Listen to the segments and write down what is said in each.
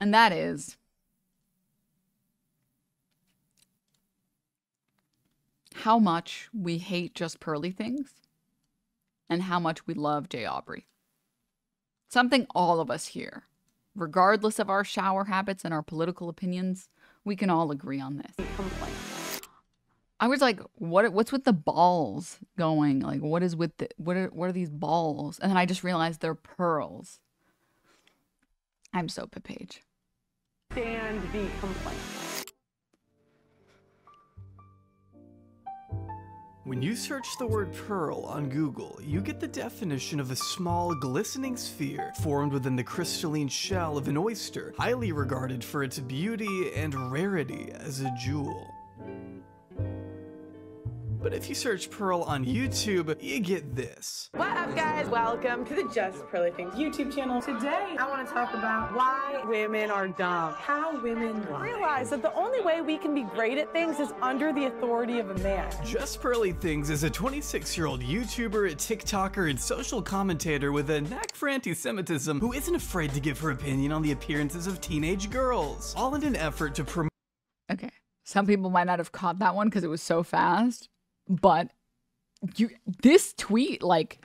And that is how much we hate just Pearly Things and how much we love Jay Aubrey. Something all of us here, regardless of our shower habits and our political opinions, we can all agree on this. I was like, what's with the balls going? Like, what is with the what are these balls? And then I just realized they're pearls. I'm so Page. Stand the complaint. When you search the word pearl on Google, you get the definition of a small, glistening sphere formed within the crystalline shell of an oyster, highly regarded for its beauty and rarity as a jewel. But if you search pearl on YouTube, you get this. What up, guys? Welcome to the Just Pearly Things YouTube channel. Today, I want to talk about why women are dumb, how women lie. Realize that the only way we can be great at things is under the authority of a man. Just Pearly Things is a 26-year-old YouTuber, TikToker, and social commentator with a knack for anti-Semitism who isn't afraid to give her opinion on the appearances of teenage girls, all in an effort to promote. Okay, some people might not have caught that one because it was so fast. But this tweet, like,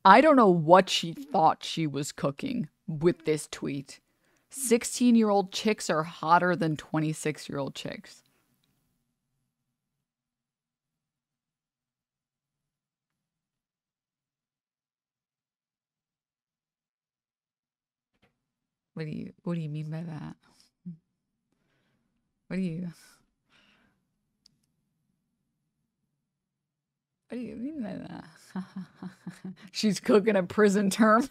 I don't know what she thought she was cooking with this tweet. 16-year-old chicks are hotter than 26-year-old chicks. What do you mean by that? What do you mean by that? She's cooking a prison term.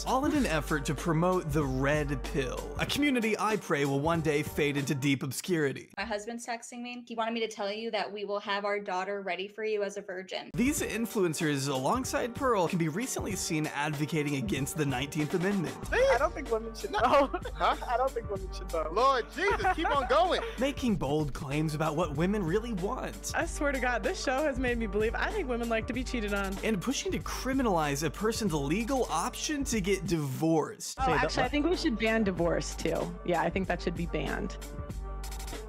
All in an effort to promote the red pill, a community I pray will one day fade into deep obscurity. My husband's texting me. He wanted me to tell you that we will have our daughter ready for you as a virgin. These influencers, alongside Pearl, can be recently seen advocating against the 19th Amendment. I don't think women should know. Huh? I don't think women should know. Lord Jesus, keep on going. Making bold claims about what women really want. I swear to God, this show has made me believe I think women like to be cheated on. And pushing to criminalize a person's legal option to get divorced. Oh, actually, I think we should ban divorce too. Yeah, I think that should be banned.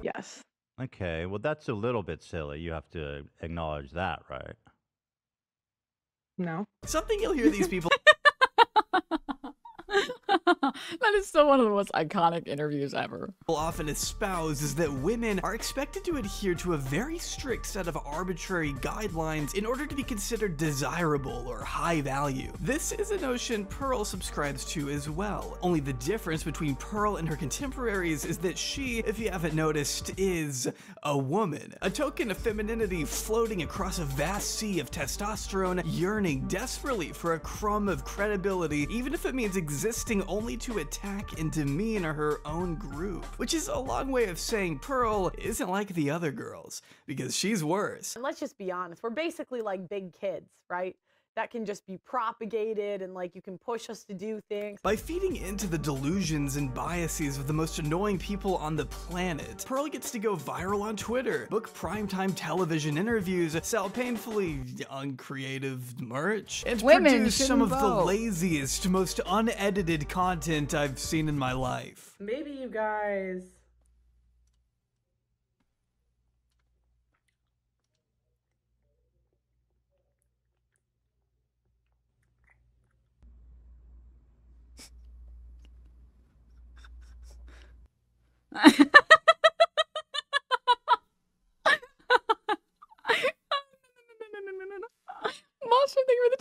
Yes. Okay, well, that's a little bit silly. You have to acknowledge that, right? No. Something you'll hear these people That is still one of the most iconic interviews ever. often espouse is that women are expected to adhere to a very strict set of arbitrary guidelines in order to be considered desirable or high value. This is a notion Pearl subscribes to as well. Only the difference between Pearl and her contemporaries is that she, if you haven't noticed, is a woman. A token of femininity floating across a vast sea of testosterone, yearning desperately for a crumb of credibility, even if it means existing only to attack and demean her own group. Which is a long way of saying Pearl isn't like the other girls, because she's worse. And let's just be honest, we're basically like big kids, right? That can just be propagated and like you can push us to do things. By feeding into the delusions and biases of the most annoying people on the planet, Pearl gets to go viral on Twitter, book primetime television interviews, sell painfully uncreative merch, and produce some of the laziest, most unedited content I've seen in my life. Maybe you guys... Monster, thank you for the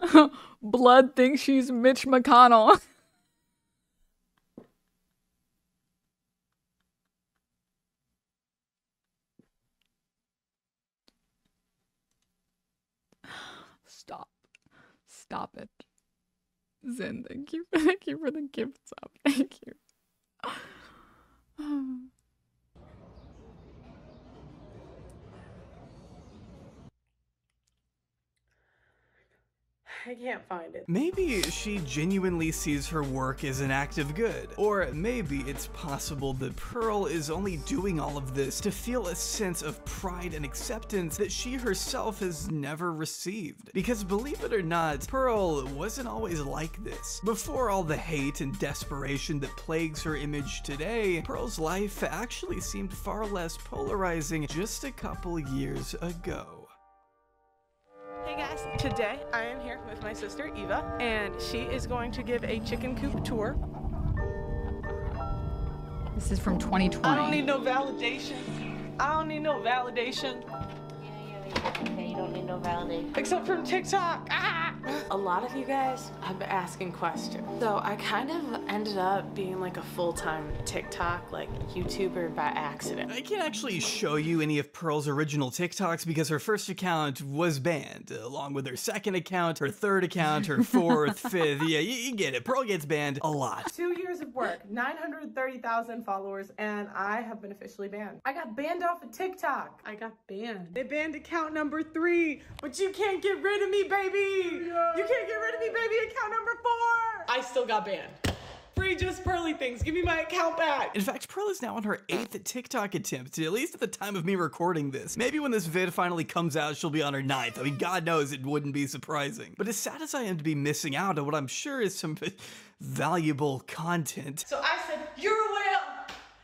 2 rounds. Blood thinks she's Mitch McConnell. Stop it. Zen, thank you for the gifts up. Thank you. I can't find it. Maybe she genuinely sees her work as an act of good. Or maybe it's possible that Pearl is only doing all of this to feel a sense of pride and acceptance that she herself has never received. Because believe it or not, Pearl wasn't always like this. Before all the hate and desperation that plagues her image today, Pearl's life actually seemed far less polarizing just a couple years ago. Hey guys, today I am here with my sister Eva, and she is going to give a chicken coop tour. This is from 2020. I don't need no validation. I don't need no validation. Okay, you don't need no validation. Except from TikTok. Ah! A lot of you guys have been asking questions. So I kind of ended up being like a full-time TikTok, like YouTuber by accident. I can't actually show you any of Pearl's original TikToks because her first account was banned, along with her second account, her third account, her fourth, fifth. Yeah, you get it. Pearl gets banned a lot. 2 years of work, 930,000 followers, and I have been officially banned. I got banned off of TikTok. I got banned. They banned account number 3, but you can't get rid of me, baby. You can't get rid of me, baby. Account number 4. I still got banned. Free Just Pearly Things. Give me my account back. In fact, Pearl is now on her 8th TikTok attempt, at least at the time of me recording this. Maybe when this vid finally comes out, she'll be on her 9th. I mean, God knows it wouldn't be surprising. But as sad as I am to be missing out on what I'm sure is some valuable content. So I said, you're a whale.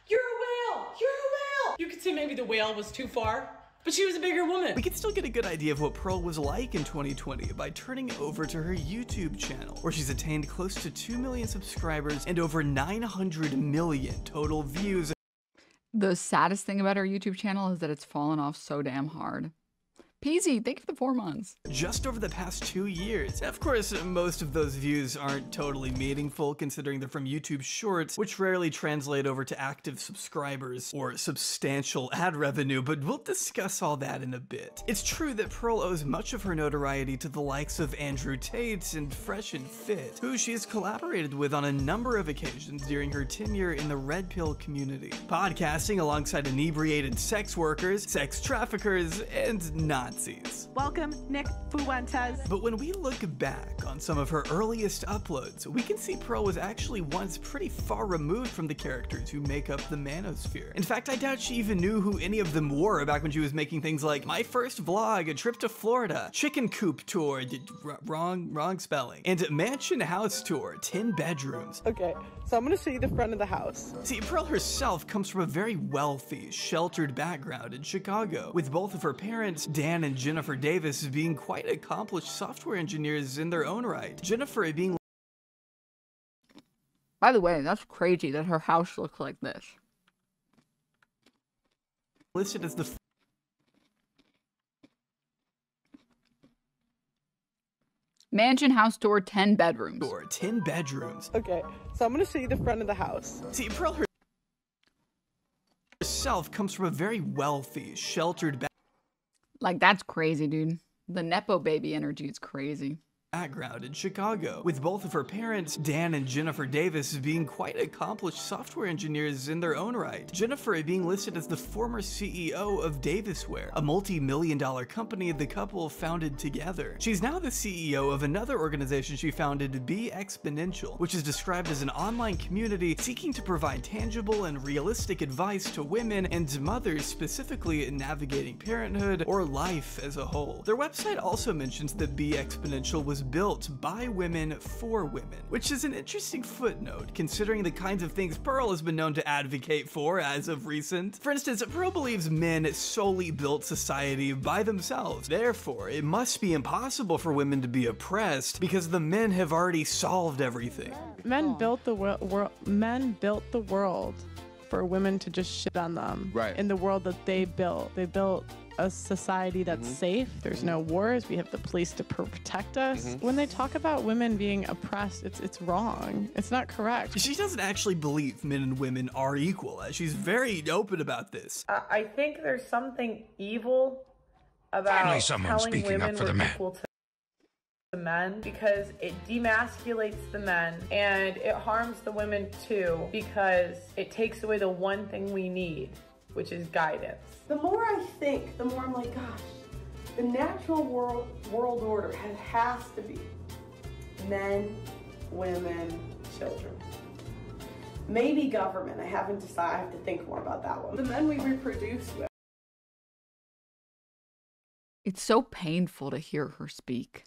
You're a whale. You're a whale. You could say maybe the whale was too far, but she was a bigger woman. We can still get a good idea of what Pearl was like in 2020 by turning over to her YouTube channel, where she's attained close to 2 million subscribers and over 900 million total views. The saddest thing about our YouTube channel is that it's fallen off so damn hard. Peasy, thank you for the 4 months. Just over the past 2 years. Of course, most of those views aren't totally meaningful considering they're from YouTube Shorts, which rarely translate over to active subscribers or substantial ad revenue, but we'll discuss all that in a bit. It's true that Pearl owes much of her notoriety to the likes of Andrew Tate and Fresh and Fit, who she's collaborated with on a number of occasions during her tenure in the Red Pill community, podcasting alongside inebriated sex workers, sex traffickers, and Nazis. Welcome, Nick Fuentes. But when we look back on some of her earliest uploads, we can see Pearl was actually once pretty far removed from the characters who make up the manosphere. In fact, I doubt she even knew who any of them were back when she was making things like My First Vlog, A Trip to Florida, Chicken Coop Tour, wrong spelling, and Mansion House Tour, 10 bedrooms. Okay, so I'm gonna show you the front of the house. See, Pearl herself comes from a very wealthy, sheltered background in Chicago, with both of her parents, Dan and Jennifer Davis, being quite accomplished software engineers in their own right. Jennifer being... By the way, that's crazy that her house looks like this. listed as the Mansion house tour, 10 bedrooms. door, 10 bedrooms. Okay, so I'm gonna show you the front of the house. See, Pearl herself comes from a very wealthy, sheltered Like, that's crazy, dude. The Nepo baby energy is crazy. background in Chicago, with both of her parents, Dan and Jennifer Davis, being quite accomplished software engineers in their own right. Jennifer being listed as the former CEO of Davisware, a multi-million-dollar company the couple founded together. She's now the CEO of another organization she founded, Be Exponential, which is described as an online community seeking to provide tangible and realistic advice to women and mothers, specifically in navigating parenthood or life as a whole. Their website also mentions that Be Exponential was built by women for women, which is an interesting footnote considering the kinds of things Pearl has been known to advocate for as of recent. For instance, Pearl believes men solely built society by themselves. Therefore, it must be impossible for women to be oppressed because the men have already solved everything. Men built the world for women to just shit on them. Right. In the world that they built. They built a society that's safe. There's no wars. We have the police to protect us. When they talk about women being oppressed, it's wrong. It's not correct. She doesn't actually believe men and women are equal, as she's very open about this. I think there's something evil about telling women we're equal to men, because it demasculates the men and it harms the women too, because it takes away the one thing we need, which is guidance. The more I think, the more I'm like, gosh, the natural world order has to be Men, women, children. Maybe government. I haven't decided. I have to think more about that one. The men we reproduce with. It's so painful to hear her speak.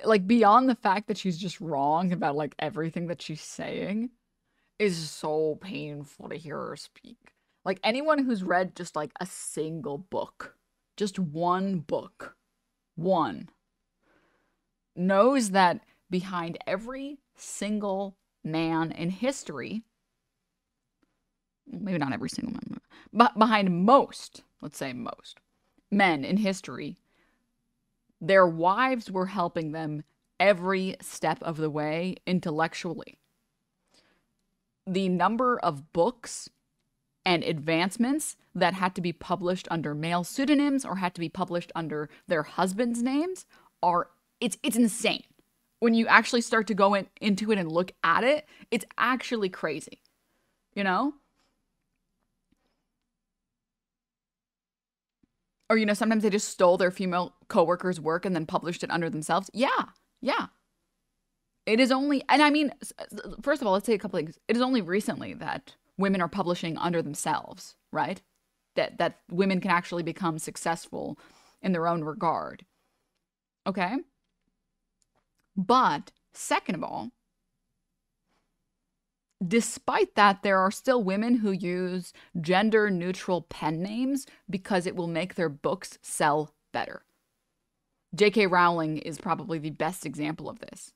Like, beyond the fact that she's just wrong about like everything that she's saying is so painful to hear her speak. Like, anyone who's read just like a single book, just one book, one, knows that behind every single man in history, maybe not every single man, but behind most, let's say most, men in history, their wives were helping them every step of the way intellectually. The number of books and advancements that had to be published under male pseudonyms or had to be published under their husbands' names it's insane. When you actually start to go into it and look at it, it's actually crazy. You know? Or, you know, sometimes they just stole their female coworkers' work and then published it under themselves. Yeah. It is only, and I mean, first of all, let's say a couple things. It is only recently that women are publishing under themselves, right? That women can actually become successful in their own regard. Okay? But, second of all, despite that, there are still women who use gender-neutral pen names because it will make their books sell better. J.K. Rowling is probably the best example of this.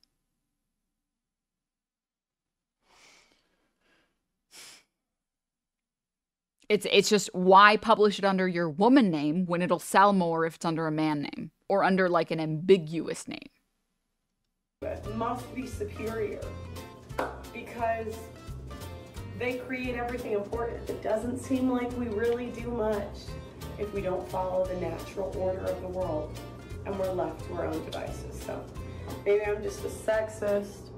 It's just, why publish it under your woman name when it'll sell more if it's under a man name or under like an ambiguous name? It must be superior because they create everything important. It doesn't seem like we really do much if we don't follow the natural order of the world and we're left to our own devices. So maybe I'm just a sexist.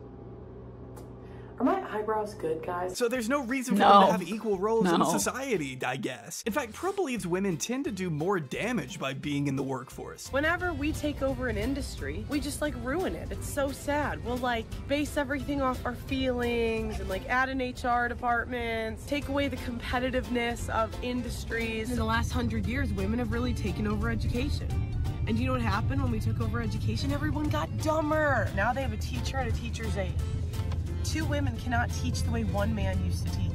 Are my eyebrows good, guys? So there's no reason for them to have equal roles in society, I guess. In fact, Pearl believes women tend to do more damage by being in the workforce. Whenever we take over an industry, we just like ruin it. It's so sad. We'll like base everything off our feelings and like add an HR department, take away the competitiveness of industries. In the last 100 years, women have really taken over education. And you know what happened when we took over education? Everyone got dumber. Now they have a teacher and a teacher's aide. Two women cannot teach the way one man used to teach.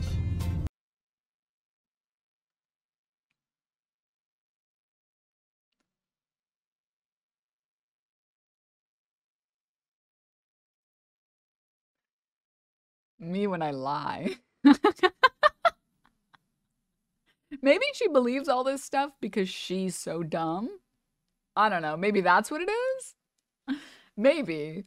Me when I lie. Maybe she believes all this stuff because she's so dumb. I don't know. Maybe that's what it is? Maybe.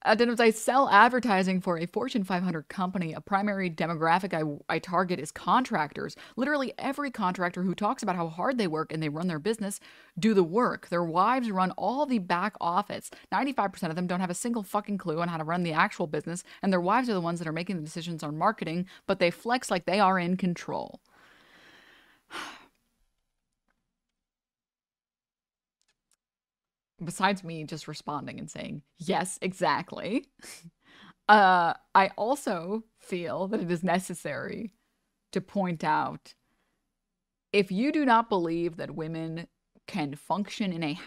I sell advertising for a Fortune 500 company. A primary demographic I target is contractors. Literally every contractor who talks about how hard they work and they run their business do the work. Their wives run all the back office. 95% of them don't have a single fucking clue on how to run the actual business, and their wives are the ones that are making the decisions on marketing, but they flex like they are in control. Besides me just responding and saying, yes, exactly, I also feel that it is necessary to point out, if you do not believe that women can function in a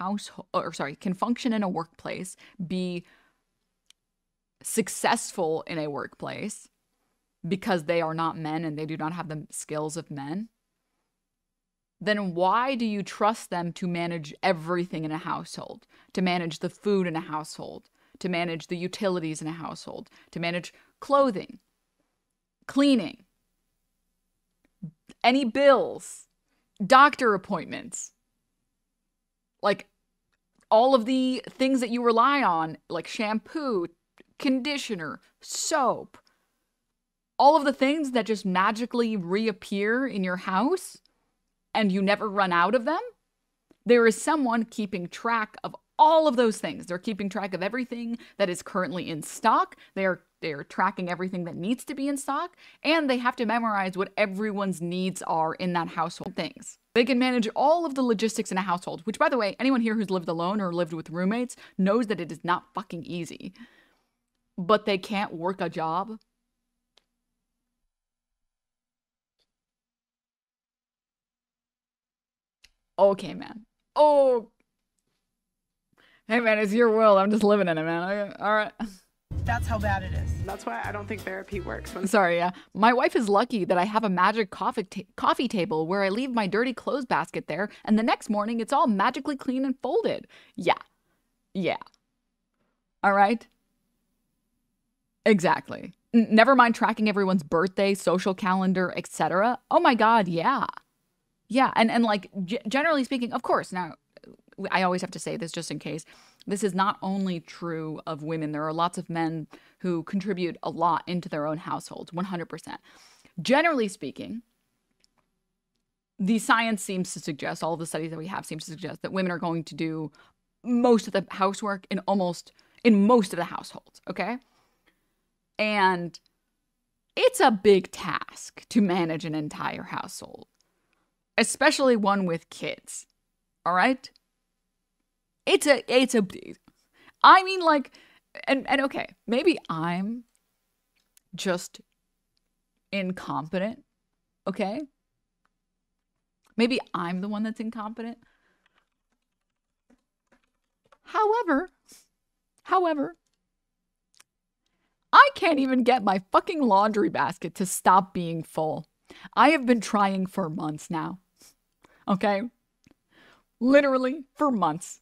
can function in a workplace, be successful in a workplace because they are not men and they do not have the skills of men, then why do you trust them to manage everything in a household? To manage the food in a household, to manage the utilities in a household, to manage clothing, cleaning, any bills, doctor appointments, like all of the things that you rely on, like shampoo, conditioner, soap, all of the things that just magically reappear in your house and you never run out of them. There is someone keeping track of All of those things. They're keeping track of everything that is currently in stock. They're tracking everything that needs to be in stock, and they have to memorize what everyone's needs are in that household things. They can manage all of the logistics in a household, which, by the way, anyone here who's lived alone or lived with roommates knows that it is not fucking easy. But they can't work a job. Okay, man. Oh. Hey, man, it's your world. I'm just living in it, man. Okay. All right. That's how bad it is. That's why I don't think therapy works. Sorry, yeah. My wife is lucky that I have a magic coffee table where I leave my dirty clothes basket there, and the next morning it's all magically clean and folded. Yeah. Yeah. All right? Exactly. Never mind tracking everyone's birthday, social calendar, etc. Oh my God, yeah. Yeah, and like, generally speaking, of course, now, I always have to say this just in case. This is not only true of women. There are lots of men who contribute a lot into their own households, 100%. Generally speaking, the science seems to suggest, all of the studies that we have seem to suggest that women are going to do most of the housework in most of the households, okay? And it's a big task to manage an entire household, especially one with kids, all right? I mean, like, and okay, maybe I'm just incompetent, okay? Maybe I'm the one that's incompetent. However, I can't even get my fucking laundry basket to stop being full. I have been trying for months now, okay? Literally for months.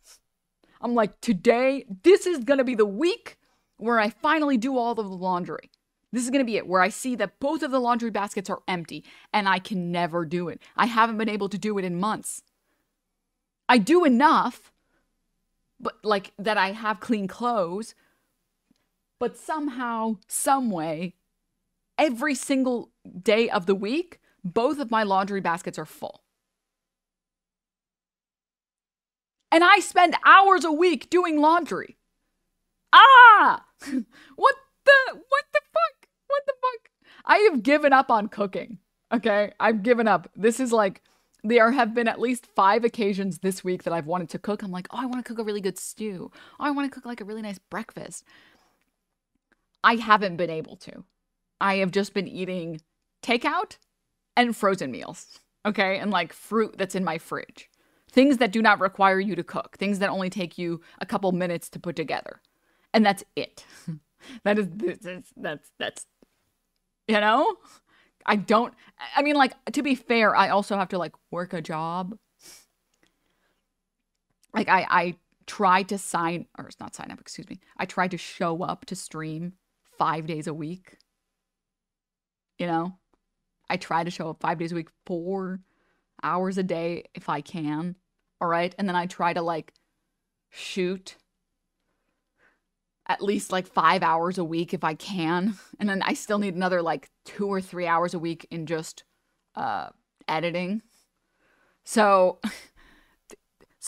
I'm like, today, this is going to be the week where I finally do all of the laundry. This is going to be it, where I see that both of the laundry baskets are empty, and I can never do it. I haven't been able to do it in months. I do enough, but like that I have clean clothes, but somehow, some way, every single day of the week, both of my laundry baskets are full. And I spend hours a week doing laundry. Ah! What the fuck? What the fuck? I have given up on cooking. Okay? I've given up. This is like, there have been at least 5 occasions this week that I've wanted to cook. I'm like, oh, I want to cook a really good stew. Oh, I want to cook like a really nice breakfast. I haven't been able to. I have just been eating takeout and frozen meals. Okay? And like fruit that's in my fridge. Things that do not require you to cook. Things that only take you a couple minutes to put together. And that's it. That's, you know? I mean, like, to be fair, I also have to, like, work a job. Like, I tried to I tried to show up to stream 5 days a week. You know? I try to show up 5 days a week, 4 hours a day if I can. All right. And then I try to like shoot at least like 5 hours a week if I can. And then I still need another like 2 or 3 hours a week in just editing. So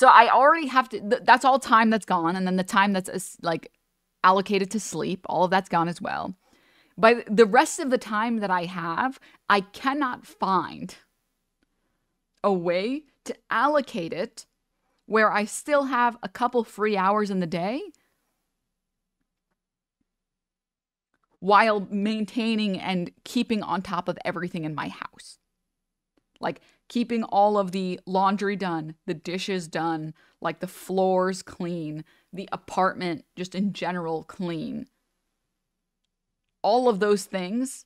I already have to, that's all time that's gone. And then the time that's like allocated to sleep, all of that's gone as well. But the rest of the time that I have, I cannot find a way to allocate it where I still have a couple free hours in the day while maintaining and keeping on top of everything in my house. Like keeping all of the laundry done, the dishes done, like the floors clean, the apartment just in general clean. All of those things.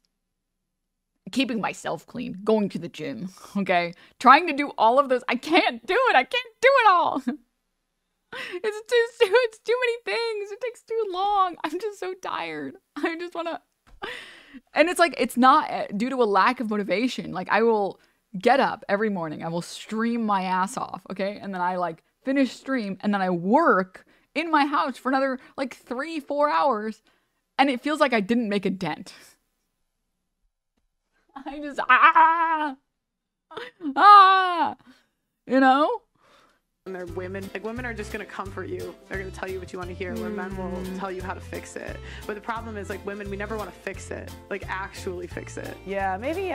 Keeping myself clean, going to the gym, okay? Trying to do all of those. I can't do it. I can't do it all. It's too many things. It takes too long. I'm just so tired. I just want to. And it's like, it's not due to a lack of motivation. Like, I will get up every morning. I will stream my ass off, okay? And then I like finish stream and then I work in my house for another like 3-4 hours. And it feels like I didn't make a dent. I just, you know? And they're women. Like, women are just going to comfort you. They're going to tell you what you want to hear, where men will tell you how to fix it. But the problem is, like, women, we never want to fix it. Like, actually fix it. Yeah, maybe,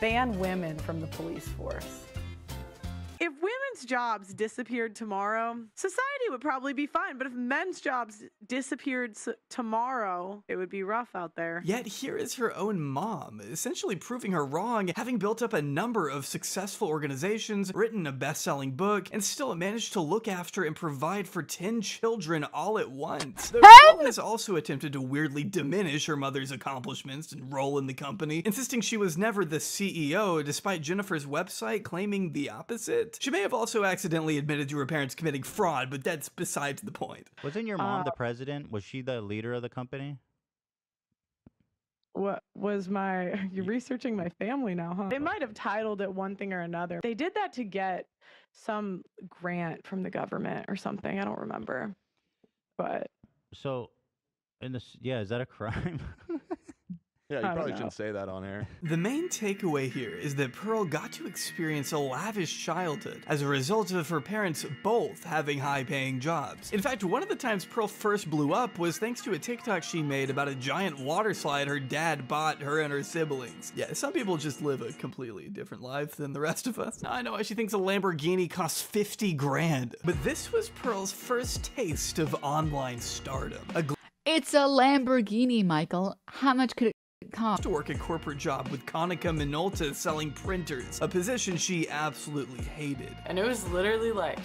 ban women from the police force. If women's jobs disappeared tomorrow, society would probably be fine. But if men's jobs disappeared tomorrow, it would be rough out there. Yet here is her own mom, essentially proving her wrong, having built up a number of successful organizations, written a best-selling book, and still managed to look after and provide for 10 children all at once. Though Pearl has also attempted to weirdly diminish her mother's accomplishments and role in the company, insisting she was never the CEO, despite Jennifer's website claiming the opposite. She may have also accidentally admitted to her parents committing fraud, but that's besides the point. Wasn't your mom the president? Was she the leader of the company? What was you're researching my family now, huh? They might have titled it one thing or another. They did that to get some grant from the government or something. I don't remember. But so, is that a crime? Yeah, you probably shouldn't say that on air. The main takeaway here is that Pearl got to experience a lavish childhood as a result of her parents both having high-paying jobs. In fact, one of the times Pearl first blew up was thanks to a TikTok she made about a giant water slide her dad bought her and her siblings. Yeah, some people just live a completely different life than the rest of us. Now I know why she thinks a Lamborghini costs 50 grand. But this was Pearl's first taste of online stardom. It's a Lamborghini, Michael. How much could it to work a corporate job with Konica Minolta selling printers, a position she absolutely hated. And it was literally like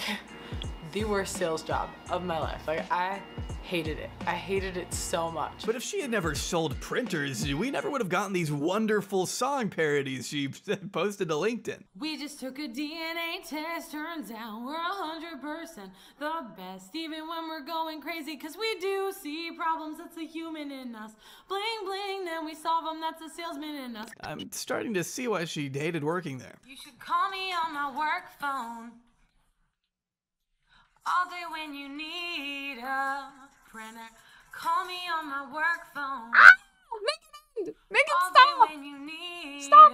the worst sales job of my life. Like, I hated it. I hated it so much. But if she had never sold printers, we never would have gotten these wonderful song parodies she posted to LinkedIn. We just took a DNA test, turns out we're 100% the best, even when we're going crazy, cause we do see problems, that's a human in us. Bling bling, then we solve them, that's a salesman in us. I'm starting to see why she hated working there. You should call me on my work phone all day when you need a printer. Call me on my work phone. Ow! Make it stop! When you need Stop!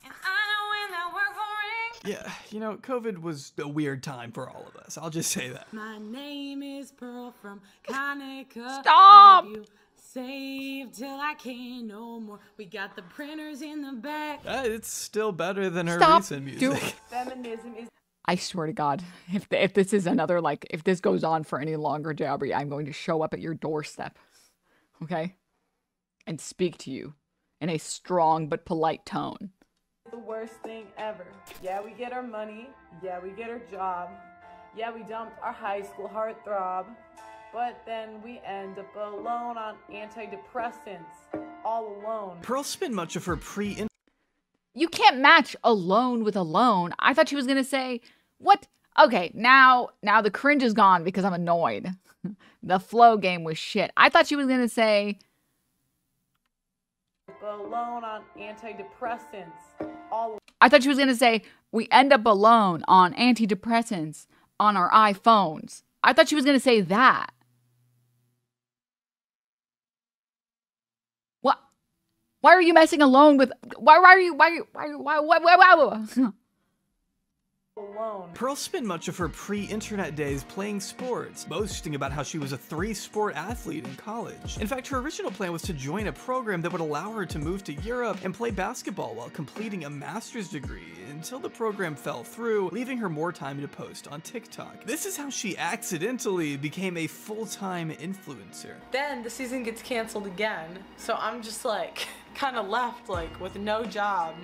And I know when that work phone rings. Yeah, you know, COVID was a weird time for all of us. I'll just say that. My name is Pearl from Konica. Stop! Save till I can't no more. We got the printers in the back. It's still better than her recent music. Feminism is... I swear to God, if this is another, like, if this goes on for any longer, Jabri, I'm going to show up at your doorstep, okay? And speak to you in a strong but polite tone. The worst thing ever. Yeah, we get our money. Yeah, we get our job. Yeah, we dumped our high school heartthrob. But then we end up alone on antidepressants. All alone. Pearl spent much of her You can't match alone with alone. I thought she was gonna say, what? Okay, now the cringe is gone because I'm annoyed. The flow game was shit. I thought she was gonna say, alone on antidepressants. I thought she was gonna say, we end up alone on antidepressants on our iPhones. I thought she was gonna say that. Why are you messing alone with? Why are you? Alone. Pearl spent much of her pre-internet days playing sports, boasting about how she was a 3-sport athlete in college. In fact, her original plan was to join a program that would allow her to move to Europe and play basketball while completing a master's degree, until the program fell through, leaving her more time to post on TikTok. This is how she accidentally became a full-time influencer. Then the season gets canceled again, so I'm just like kind of left like with no job,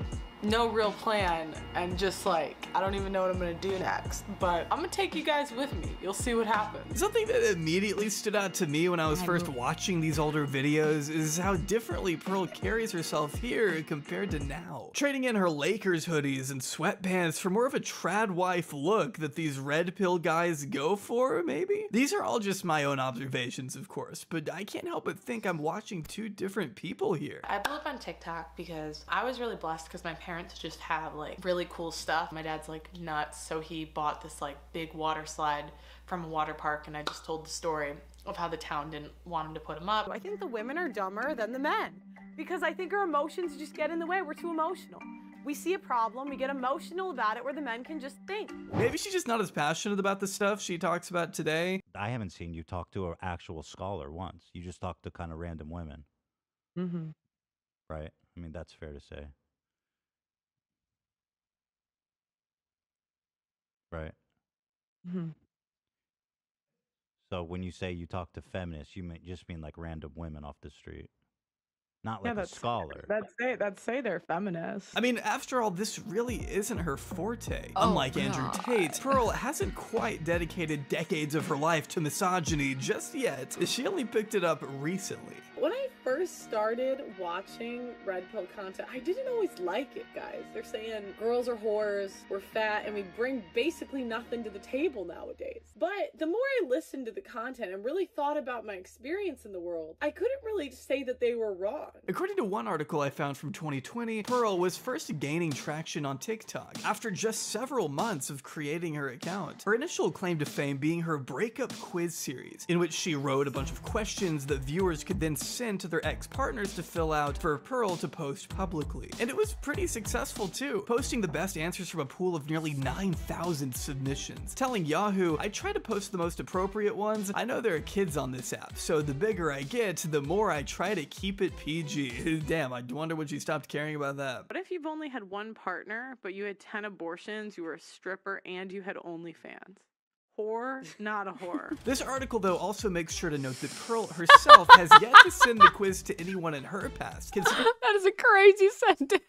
no real plan, and just like, I don't even know what I'm gonna do next, but I'm gonna take you guys with me. You'll see what happens. Something that immediately stood out to me when I was first watching these older videos is how differently Pearl carries herself here compared to now. Trading in her Lakers hoodies and sweatpants for more of a trad wife look that these red pill guys go for, maybe? These are all just my own observations, of course, but I can't help but think I'm watching two different people here. I blew up on TikTok because I was really blessed because my parents just have like really cool stuff. My dad's like nuts, so he bought this like big water slide from a water park, and I just told the story of how the town didn't want him to put him up. I think the women are dumber than the men because I think our emotions just get in the way. We're too emotional. we see a problem, we get emotional about it, where the men can just think. Maybe she's just not as passionate about the stuff she talks about today. I haven't seen you talk to an actual scholar once. You just talk to kind of random women. Mm-hmm. Right? I mean, that's fair to say. Right. Mm-hmm. So when you say you talk to feminists, you just mean like random women off the street. Not like a scholar. That's say they're feminists. I mean, after all, this really isn't her forte. Unlike Andrew Tate, Pearl hasn't quite dedicated decades of her life to misogyny just yet. She only picked it up recently. When I first started watching Red Pill content, I didn't always like it, guys. They're saying girls are whores, we're fat, and we bring basically nothing to the table nowadays. But the more I listened to the content and really thought about my experience in the world, I couldn't really say that they were wrong. According to one article I found from 2020, Pearl was first gaining traction on TikTok after just several months of creating her account. Her initial claim to fame being her breakup quiz series, in which she wrote a bunch of questions that viewers could then send to their ex-partners to fill out for Pearl to post publicly. And it was pretty successful too, posting the best answers from a pool of nearly 9,000 submissions. Telling Yahoo, I try to post the most appropriate ones. I know there are kids on this app, so the bigger I get, the more I try to keep it PG. Damn, I wonder when she stopped caring about that. What if you've only had one partner, but you had 10 abortions, you were a stripper, and you had OnlyFans? Whore, not a whore. This article, though, also makes sure to note that Pearl herself has yet to send the quiz to anyone in her past. That is a crazy sentence.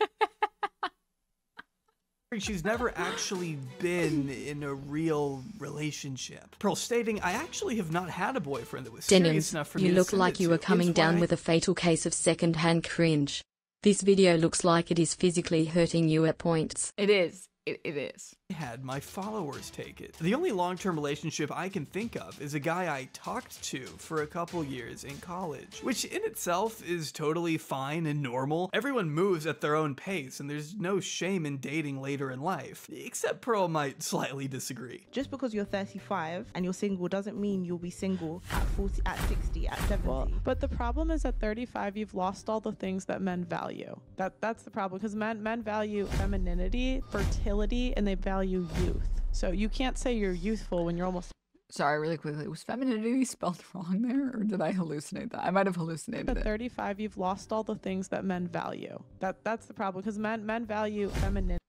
She's never actually been in a real relationship. Pearl stating, I actually have not had a boyfriend that was serious enough for me to send it to. You look like you were coming down with a fatal case of second-hand cringe. This video looks like it is physically hurting you at points. It is. It is. I had my followers take it. The only long-term relationship I can think of is a guy I talked to for a couple years in college, which in itself is totally fine and normal. Everyone moves at their own pace, and there's no shame in dating later in life, except Pearl might slightly disagree. Just because you're 35 and you're single doesn't mean you'll be single at 40, at 60, at 70. Well, but the problem is at 35, you've lost all the things that men value. That's the problem, because men value femininity, fertility, and they value youth. So you can't say you're youthful when you're almost... Sorry, really quickly. Was femininity spelled wrong there, or did I hallucinate that? I might have hallucinated it. At 35, you've lost all the things that men value. That's the problem, because men value femininity.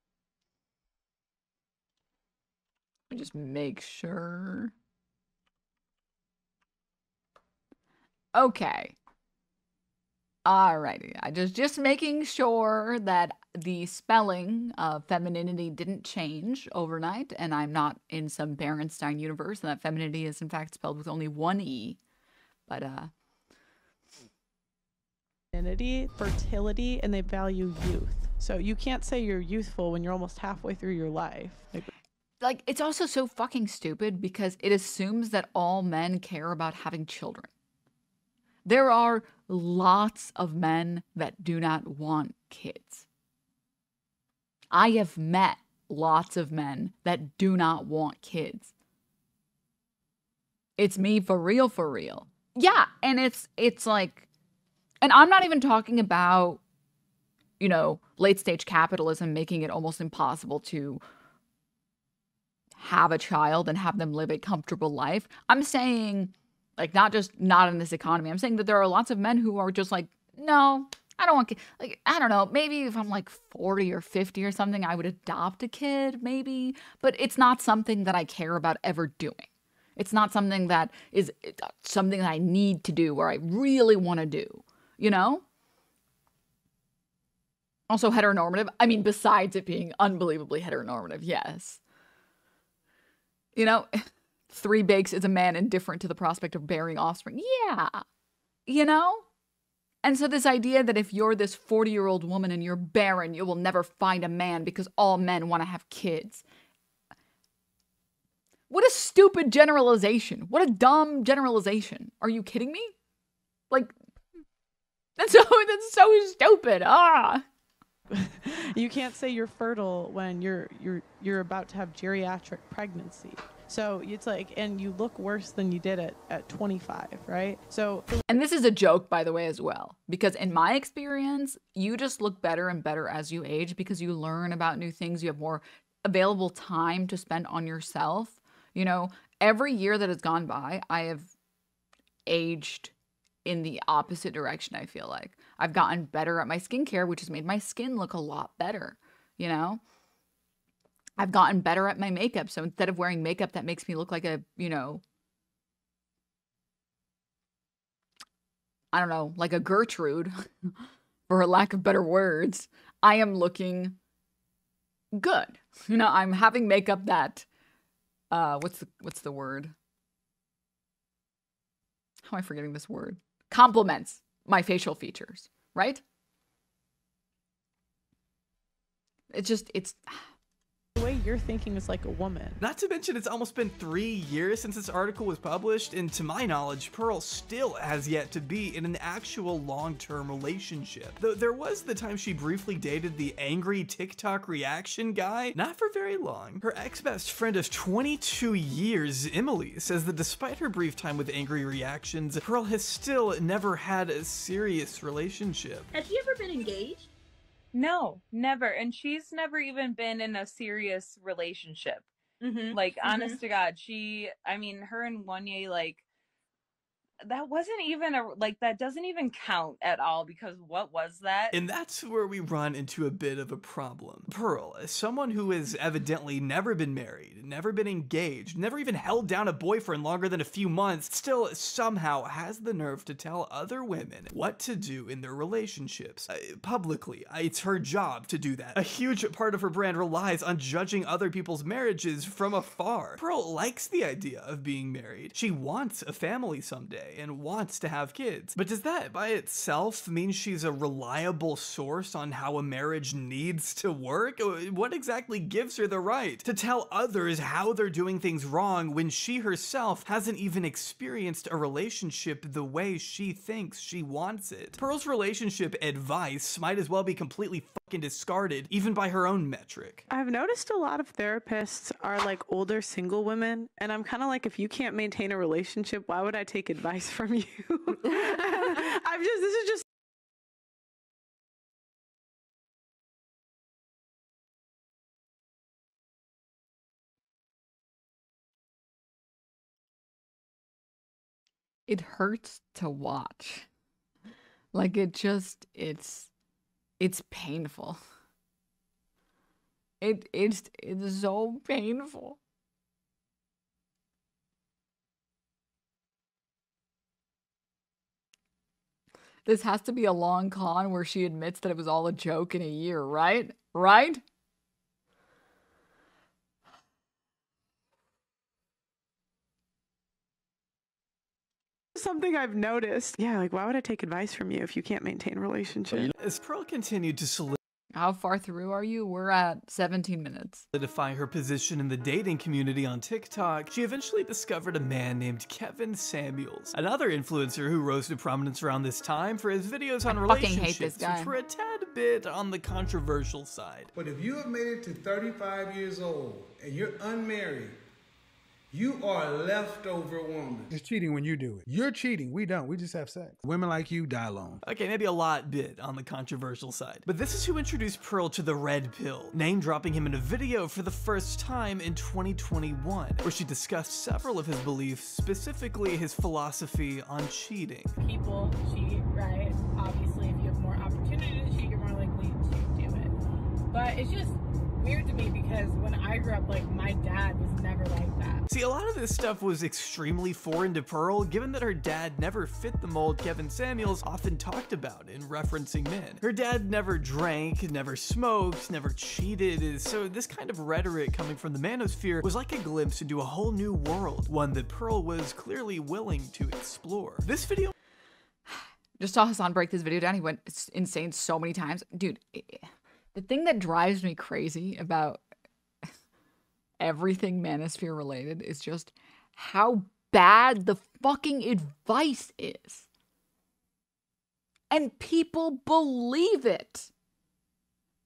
Let me just make sure. Okay. Alrighty. I just making sure that the spelling of femininity didn't change overnight, and I'm not in some Berenstain universe, and that femininity is in fact spelled with only one E. But femininity, fertility, and they value youth. So you can't say you're youthful when you're almost halfway through your life. Like, it's also so fucking stupid because it assumes that all men care about having children. There are lots of men that do not want kids. I have met lots of men that do not want kids. It's me for real, for real. Yeah, and it's like, and I'm not even talking about, you know, late stage capitalism making it almost impossible to have a child and have them live a comfortable life. I'm saying, like, not in this economy. I'm saying that there are lots of men who are just like, no, I don't want kids. Like, I don't know, maybe if I'm like 40 or 50 or something, I would adopt a kid, maybe. But it's not something that I care about ever doing. It's not something that is something that I need to do or I really want to do, you know? Also heteronormative. I mean, besides it being unbelievably heteronormative, yes. You know, 3 bakes is a man indifferent to the prospect of bearing offspring. Yeah. You know? And so this idea that if you're this 40-year-old woman and you're barren, you will never find a man because all men want to have kids. What a stupid generalization. What a dumb generalization. Are you kidding me? Like, that's so stupid. Ah. You can't say you're fertile when you're about to have geriatric pregnancy. So it's like, and you look worse than you did at 25, right? So, and this is a joke, by the way, as well, because in my experience, you just look better and better as you age because you learn about new things. You have more available time to spend on yourself. You know, every year that has gone by, I have aged in the opposite direction. I feel like I've gotten better at my skincare, which has made my skin look a lot better. You know, I've gotten better at my makeup. So instead of wearing makeup that makes me look like a, you know, I don't know, like a Gertrude, for a lack of better words, I am looking good. You know, I'm having makeup that, what's the word? How am I forgetting this word? Complements my facial features, right? It's the way you're thinking is like a woman. Not to mention, it's almost been 3 years since this article was published, and to my knowledge, Pearl still has yet to be in an actual long-term relationship. Though there was the time she briefly dated the angry TikTok reaction guy, not for very long. Her ex-best friend of 22 years, Emily, says that despite her brief time with angry reactions, Pearl has still never had a serious relationship. Have you ever been engaged? No, never. And she's never even been in a serious relationship. Like, honest to God, I mean, her and Wanye, like, that wasn't even that doesn't even count at all, because what was that? And that's where we run into a bit of a problem. Pearl, as someone who has evidently never been married, never been engaged, never even held down a boyfriend longer than a few months, still somehow has the nerve to tell other women what to do in their relationships. Publicly, it's her job to do that. A huge part of her brand relies on judging other people's marriages from afar. Pearl likes the idea of being married. She wants a family someday and wants to have kids. But does that by itself mean she's a reliable source on how a marriage needs to work? What exactly gives her the right to tell others how they're doing things wrong when she herself hasn't even experienced a relationship the way she thinks she wants it? Pearl's relationship advice might as well be completely fucking discarded, even by her own metric. I've noticed a lot of therapists are like older single women, and I'm kind of like, if you can't maintain a relationship, why would I take advice from you? This is just. It hurts to watch. Like, it's painful. It's so painful. This has to be a long con where she admits that it was all a joke in a year, right? Right? Something I've noticed. Yeah, like, why would I take advice from you if you can't maintain a relationship? As Pearl continued to How far through are you? We're at 17 minutes. Solidify her position in the dating community on TikTok, she eventually discovered a man named Kevin Samuels, another influencer who rose to prominence around this time for his videos on relationships, which were a tad bit on the controversial side. But if you have made it to 35 years old and you're unmarried, you are a leftover woman. It's cheating when you do it. You're cheating. We don't. We just have sex. Women like you die alone. Okay, maybe a lot bit on the controversial side. But this is who introduced Pearl to the red pill, name dropping him in a video for the first time in 2021, where she discussed several of his beliefs, specifically his philosophy on cheating. People cheat, right? Obviously, if you have more opportunity to cheat, you're more likely to do it. But it's just weird to me because when I grew up, like, my dad was never like that. See, a lot of this stuff was extremely foreign to Pearl, given that her dad never fit the mold Kevin Samuels often talked about in referencing men. Her dad never drank, never smoked, never cheated, so this kind of rhetoric coming from the manosphere was like a glimpse into a whole new world, one that Pearl was clearly willing to explore. This video just saw Hassan break this video down. He went insane so many times. Dude, the thing that drives me crazy about everything manosphere related is just how bad the fucking advice is. And people believe it.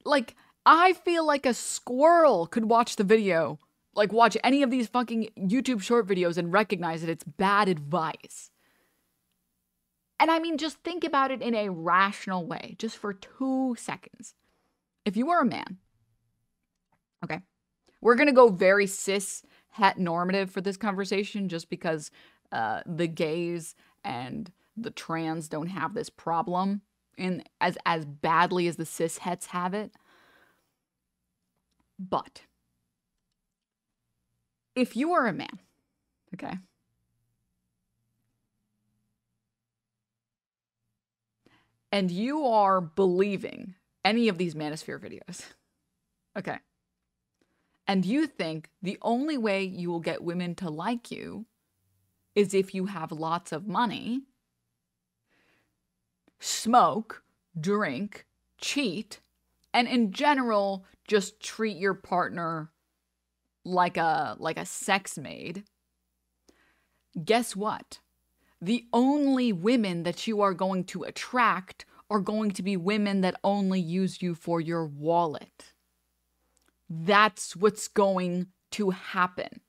Like, I feel like a squirrel could watch the video like watch any of these fucking YouTube short videos and recognize that it's bad advice. And I mean, just think about it in a rational way, just for 2 seconds. If you were a man, okay, we're going to go very cis het normative for this conversation just because the gays and the trans don't have this problem in as badly as the cis hets have it. But if you are a man, okay, and you are believing any of these manosphere videos, okay, and you think the only way you will get women to like you is if you have lots of money, smoke, drink, cheat, and in general, just treat your partner like a sex maid, guess what? The only women that you are going to attract are going to be women that only use you for your wallet. That's what's going to happen.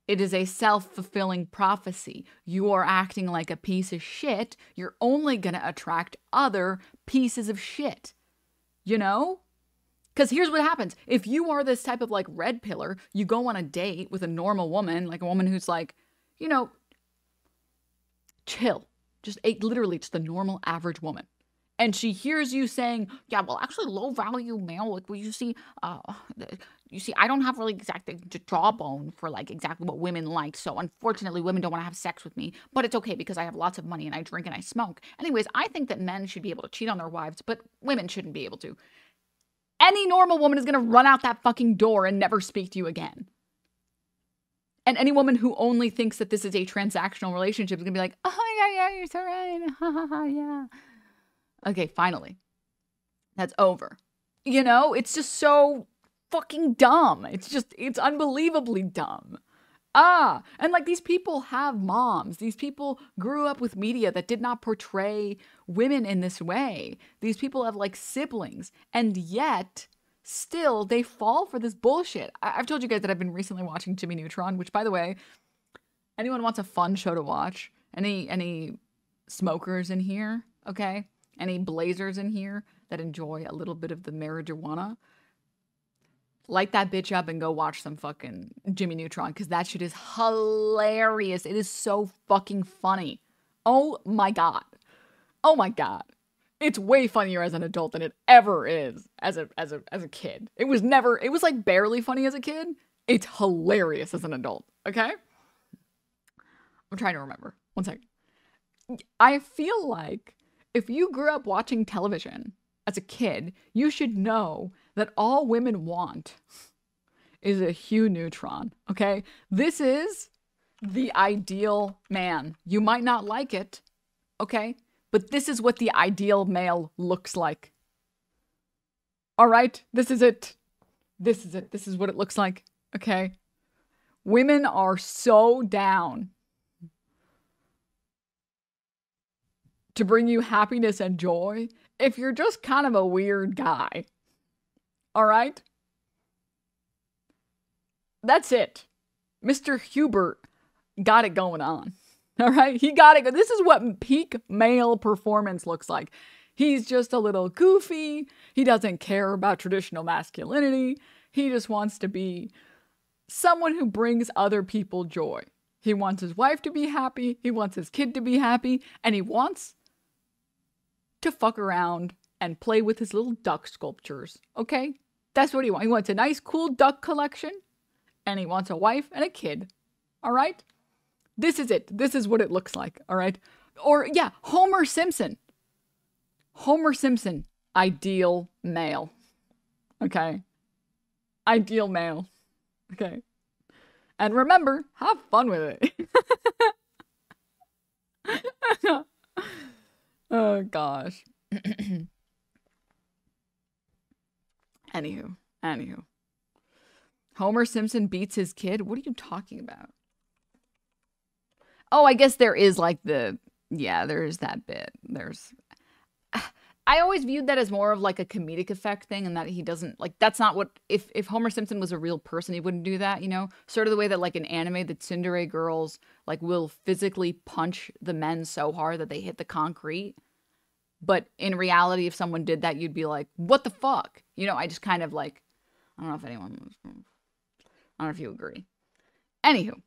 It is a self-fulfilling prophecy. You are acting like a piece of shit. You're only going to attract other pieces of shit. You know? Because here's what happens. If you are this type of like red pillar, you go on a date with a normal woman, like a woman who's like, you know, chill. Just literally just a normal average woman. And she hears you saying, yeah, well, actually low value male, like, well, you see, I don't have really exactly jawbone for like exactly what women like. So unfortunately, women don't want to have sex with me, but it's okay because I have lots of money and I drink and I smoke. Anyways, I think that men should be able to cheat on their wives, but women shouldn't be able to. Any normal woman is going to run out that fucking door and never speak to you again. And any woman who only thinks that this is a transactional relationship is going to be like, oh, yeah, you're so right. Ha, ha, ha, yeah. Okay, finally. That's over. You know, it's just so fucking dumb. It's unbelievably dumb. And like these people have moms. These people grew up with media that did not portray women in this way. These people have like siblings. And yet, still, they fall for this bullshit. I've told you guys that I've been recently watching Jimmy Neutron, which, by the way, anyone wants a fun show to watch? Any smokers in here? Okay? Any blazers in here that enjoy a little bit of the marijuana? Light that bitch up and go watch some fucking Jimmy Neutron, because that shit is hilarious. It is so fucking funny. Oh my god. Oh my god. It's way funnier as an adult than it ever is as a kid. It was like barely funny as a kid. It's hilarious as an adult. Okay? I'm trying to remember. One second. I feel like if you grew up watching television as a kid, you should know that all women want is a Hugh Neutron, okay? This is the ideal man. You might not like it, okay? But this is what the ideal male looks like. All right? This is it. This is it. This is what it looks like, okay? Women are so down to bring you happiness and joy if you're just kind of a weird guy. All right? That's it. Mr. Hubert got it going on. All right? He got it. This is what peak male performance looks like. He's just a little goofy. He doesn't care about traditional masculinity. He just wants to be someone who brings other people joy. He wants his wife to be happy. He wants his kid to be happy. And he wants to fuck around and play with his little duck sculptures. Okay? That's what he wants. He wants a nice, cool duck collection. And he wants a wife and a kid. All right? This is it. This is what it looks like. All right? Or, yeah, Homer Simpson. Homer Simpson. Ideal male. Okay? Ideal male. Okay? And remember, have fun with it. Oh, gosh. Anywho. Homer Simpson beats his kid? What are you talking about? Oh, I guess there is like there is that bit. I always viewed that as more of like a comedic effect thing, and that he doesn't like, that's not what, if Homer Simpson was a real person, he wouldn't do that, you know? Sort of the way that like in anime, the tsundere girls like will physically punch the men so hard that they hit the concrete. But in reality, if someone did that, you'd be like, what the fuck? You know, I just kind of like, I don't know if anyone was, I don't know if you agree. Anywho.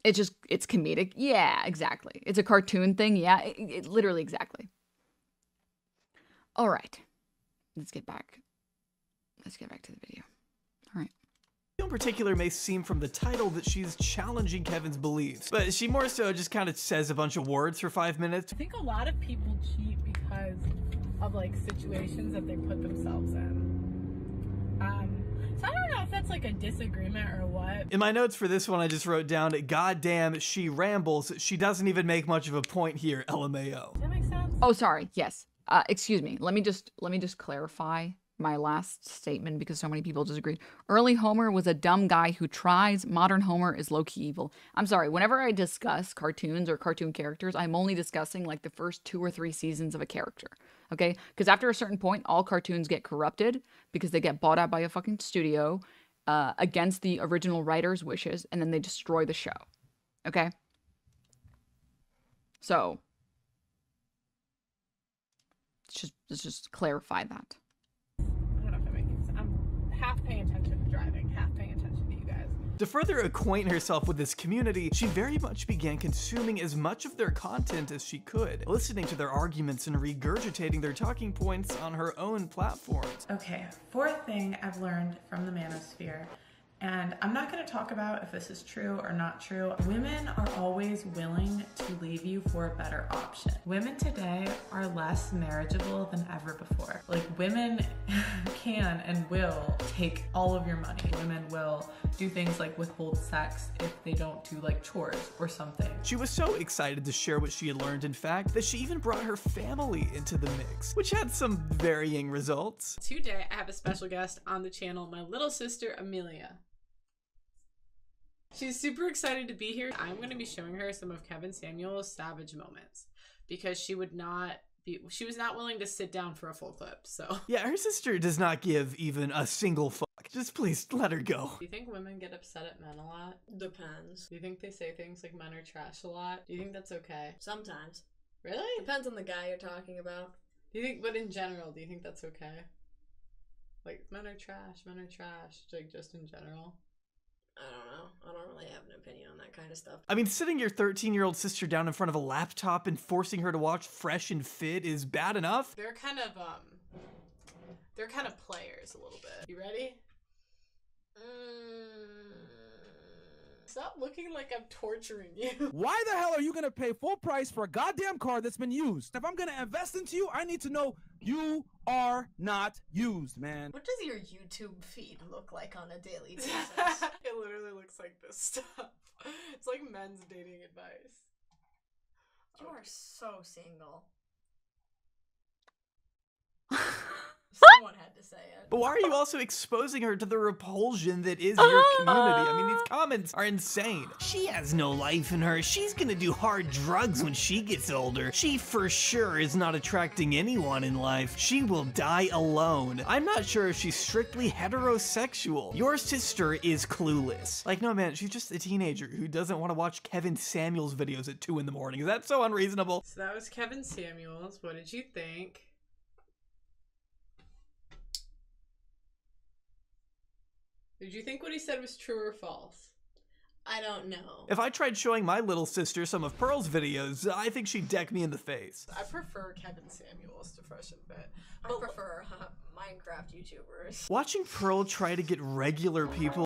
It's comedic. Yeah, exactly. It's a cartoon thing. Yeah, it literally exactly. All right. Let's get back to the video. All right. In particular may seem from the title that she's challenging Kevin's beliefs, but she more so just kind of says a bunch of words for 5 minutes. I think a lot of people cheat because of like situations that they put themselves in. So I don't know if that's like a disagreement or what. In my notes for this one, I just wrote down, "Goddamn, she rambles. She doesn't even make much of a point here." LMAO. Does that make sense? Oh, sorry. Yes. Excuse me. Let me just clarify my last statement because so many people disagreed. Early Homer was a dumb guy who tries. Modern Homer is low-key evil. I'm sorry. Whenever I discuss cartoons or cartoon characters, I'm only discussing like the first 2 or 3 seasons of a character. Okay? Because after a certain point, all cartoons get corrupted because they get bought out by a fucking studio against the original writer's wishes, and then they destroy the show. Okay? So, let's just clarify that. I don't know if it makes sense. I'm half paying attention to driving, half paying attention to you guys. To further acquaint herself with this community, she very much began consuming as much of their content as she could, listening to their arguments and regurgitating their talking points on her own platforms. Okay, fourth thing I've learned from the manosphere, and I'm not going to talk about if this is true or not true. Women are always willing to leave you for a better option. Women today are less marriageable than ever before. Like, women can and will take all of your money. Women will do things like withhold sex if they don't do like chores or something. She was so excited to share what she had learned, in fact, that she even brought her family into the mix, which had some varying results. Today, I have a special guest on the channel, my little sister, Amelia. She's super excited to be here. I'm going to be showing her some of Kevin Samuel's savage moments because she was not willing to sit down for a full clip, so. Yeah, her sister does not give even a single fuck. Just please let her go. Do you think women get upset at men a lot? Depends. Do you think they say things like men are trash a lot? Do you think that's okay? Sometimes. Really? Depends on the guy you're talking about. Do you think, but in general, do you think that's okay? Like, men are trash, like just in general? I don't know. I don't really have an opinion on that kind of stuff. I mean, sitting your 13-year-old sister down in front of a laptop and forcing her to watch Fresh and Fit is bad enough. They're kind of players a little bit. You ready? Stop looking like I'm torturing you. Why the hell are you gonna pay full price for a goddamn car that's been used? If I'm gonna invest into you, I need to know you are not used, man. What does your YouTube feed look like on a daily basis? It literally looks like this stuff. It's like men's dating advice. You are so single. Someone had to say it. But why are you also exposing her to the repulsion that is your community? I mean, these comments are insane. She has no life in her. She's gonna do hard drugs when she gets older. She for sure is not attracting anyone in life. She will die alone. I'm not sure if she's strictly heterosexual. Your sister is clueless. Like, no man, she's just a teenager who doesn't want to watch Kevin Samuels videos at 2 in the morning. Is that so unreasonable? So that was Kevin Samuels. What did you think? Did you think what he said was true or false? I don't know. If I tried showing my little sister some of Pearl's videos, I think she'd deck me in the face. I prefer Kevin Samuels to Fresh and Fit. I prefer Minecraft YouTubers. Watching Pearl try to get regular people.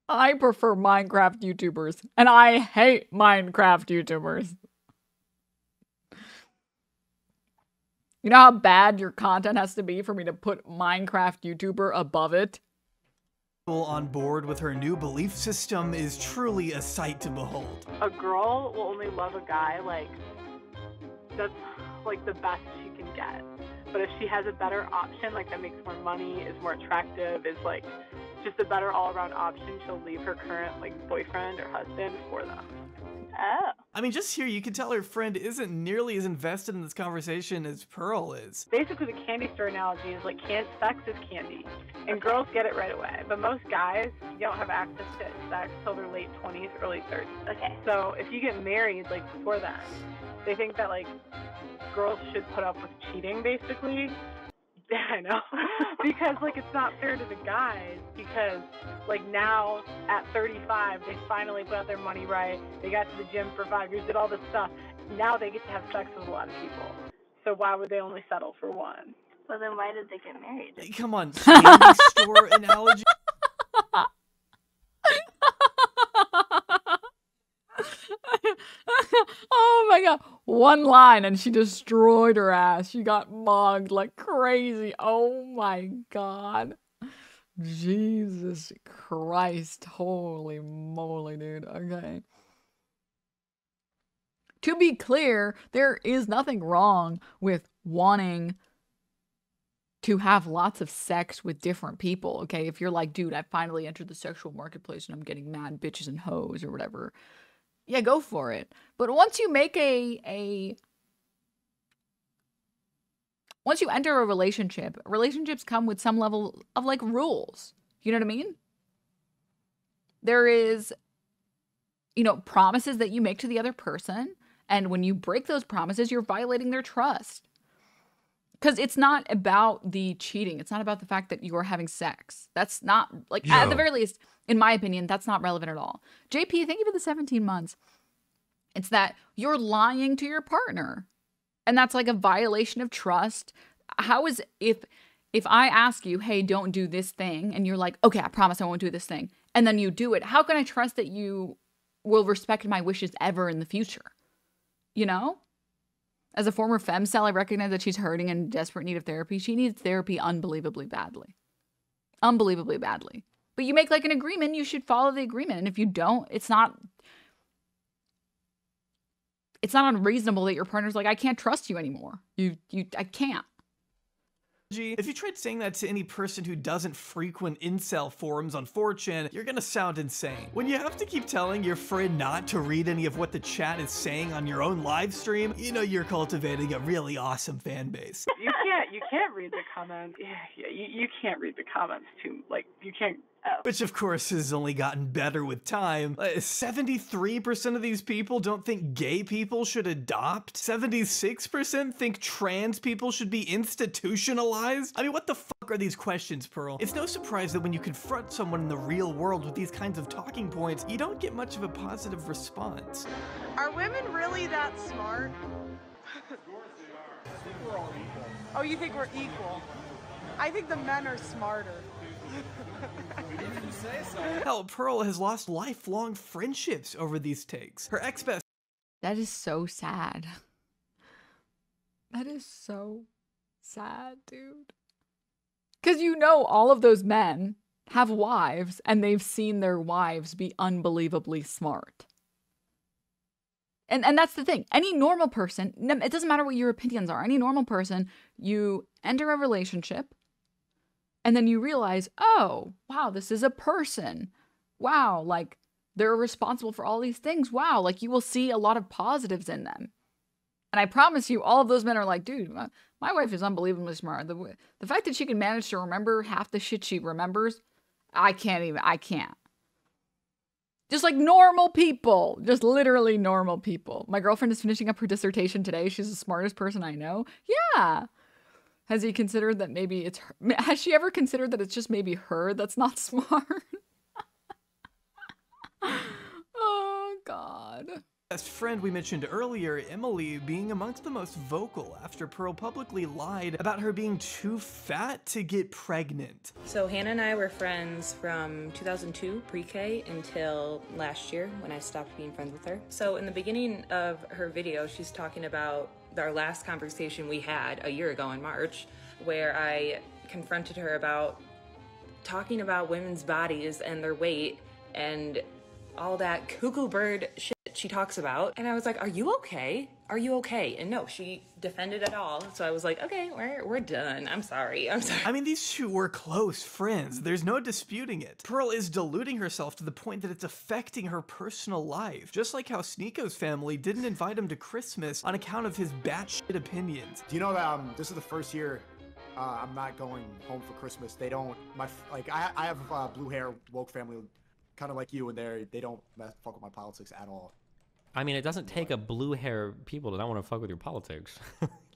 I prefer Minecraft YouTubers, and I hate Minecraft YouTubers. You know how bad your content has to be for me to put Minecraft YouTuber above it? On board with her new belief system is truly a sight to behold. A girl will only love a guy like that's like the best she can get. But if she has a better option, like that makes more money, is more attractive, is like just a better all-around option, she'll leave her current like boyfriend or husband for them. Oh. I mean, just here you can tell her friend isn't nearly as invested in this conversation as Pearl is. Basically, the candy store analogy is like sex is candy, and girls get it right away. But most guys don't have access to sex till their late 20s, early 30s. Okay. So if you get married like before that, they think that like girls should put up with cheating, basically. Yeah, I know. Because, like, it's not fair to the guys because, like, now at 35, they finally put out their money right. They got to the gym for 5 years, did all this stuff. Now they get to have sex with a lot of people. So why would they only settle for one? Well, then why did they get married? Come on, candy store analogy. Oh my god. One line and she destroyed her ass. She got mugged like crazy. Oh my god. Jesus Christ. Holy moly, dude. Okay. To be clear, there is nothing wrong with wanting to have lots of sex with different people, okay? If you're like, dude, I finally entered the sexual marketplace and I'm getting mad bitches and hoes or whatever. Yeah, go for it. But once you make once you enter a relationship, relationships come with some level of like rules. You know what I mean? There is, you know, promises that you make to the other person. And when you break those promises, you're violating their trust. Because it's not about the cheating. It's not about the fact that you are having sex. That's not, like, at the very least, in my opinion, that's not relevant at all. JP, thank you for the 17 months. It's that you're lying to your partner. And that's like a violation of trust. How is, if I ask you, hey, don't do this thing, and you're like, okay, I promise I won't do this thing, and then you do it, how can I trust that you will respect my wishes ever in the future? You know? As a former femcel, I recognize that she's hurting and in desperate need of therapy. She needs therapy unbelievably badly. Unbelievably badly. But you make like an agreement, you should follow the agreement. And if you don't, it's not unreasonable that your partner's like, I can't trust you anymore. I can't. If you tried saying that to any person who doesn't frequent incel forums on 4chan, you're gonna sound insane. When you have to keep telling your friend not to read any of what the chat is saying on your own live stream, you know you're cultivating a really awesome fan base. You can't read the comments. Yeah, you can't read the comments too. Like, you can't. Oh. Which, of course, has only gotten better with time. 73% of these people don't think gay people should adopt. 76% think trans people should be institutionalized. I mean, what the fuck are these questions, Pearl? It's no surprise that when you confront someone in the real world with these kinds of talking points, you don't get much of a positive response. Are women really that smart? Of course they are. I think we're all equal. Oh, you think we're equal? I think the men are smarter. Hell, Pearl has lost lifelong friendships over these takes. Her ex-best. That is so sad. That is so sad, dude. Because you know all of those men have wives and they've seen their wives be unbelievably smart. And that's the thing. Any normal person, it doesn't matter what your opinions are, any normal person, you enter a relationship and then you realize, oh, wow, this is a person. Wow, like, they're responsible for all these things. Wow, like, you will see a lot of positives in them. And I promise you, all of those men are like, dude, my wife is unbelievably smart. The fact that she can manage to remember half the shit she remembers, I can't. Just like normal people. Just literally normal people. My girlfriend is finishing up her dissertation today. She's the smartest person I know. Yeah. Has he considered that maybe it's her? Has she ever considered that it's just maybe her that's not smart? Oh, God. Best friend we mentioned earlier, Emily, being amongst the most vocal after Pearl publicly lied about her being too fat to get pregnant. So Hannah and I were friends from 2002 pre-K until last year when I stopped being friends with her. So in the beginning of her video, she's talking about our last conversation we had a year ago in March, where I confronted her about talking about women's bodies and their weight and all that cuckoo bird shit she talks about. And I was like, are you okay? Are you okay? And no, she defended it all. So I was like, okay, we're done. I'm sorry. I mean, these two were close friends. There's no disputing it. Pearl is deluding herself to the point that it's affecting her personal life. Just like how Sneako's family didn't invite him to Christmas on account of his batshit opinions. Do you know that this is the first year I'm not going home for Christmas? They don't, I have blue hair, woke family, kind of like you, and they don't fuck with my politics at all. I mean, it doesn't take a blue hair people to not want to fuck with your politics.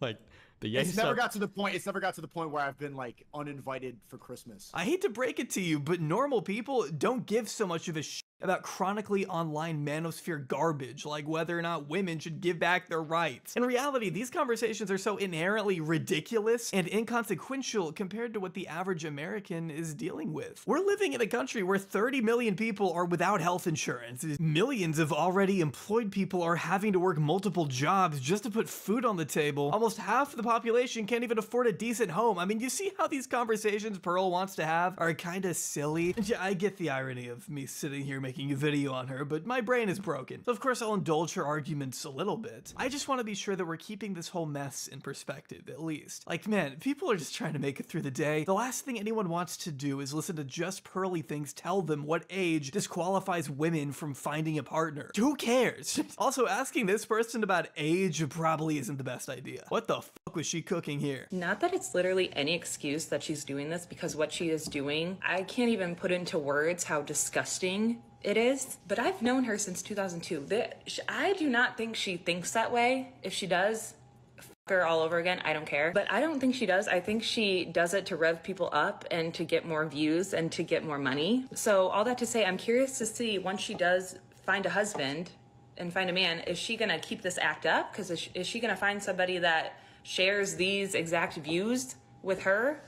Like the Ye It's never got to the point. It's never got to the point where I've been like uninvited for Christmas. I hate to break it to you, but normal people don't give so much of a shit about chronically online manosphere garbage, like whether or not women should give back their rights. In reality, these conversations are so inherently ridiculous and inconsequential compared to what the average American is dealing with. We're living in a country where 30 million people are without health insurance. Millions of already employed people are having to work multiple jobs just to put food on the table. Almost half the population can't even afford a decent home. I mean, you see how these conversations Pearl wants to have are kind of silly? Yeah, I get the irony of me sitting here making a video on her, but my brain is broken. So of course I'll indulge her arguments a little bit. I just want to be sure that we're keeping this whole mess in perspective, at least. Like, man, people are just trying to make it through the day. The last thing anyone wants to do is listen to Just Pearly Things tell them what age disqualifies women from finding a partner. Who cares? Also, asking this person about age probably isn't the best idea. What the fuck was she cooking here? Not that it's literally any excuse that she's doing this, because what she is doing, I can't even put into words how disgusting it is. But I've known her since 2002. I do not think she thinks that way. If she does, fuck her all over again. I don't care. But I don't think she does. I think she does it to rev people up and to get more views and to get more money. So all that to say, I'm curious to see once she does find a husband and find a man, is she gonna keep this act up? Because is she gonna find somebody that shares these exact views with her?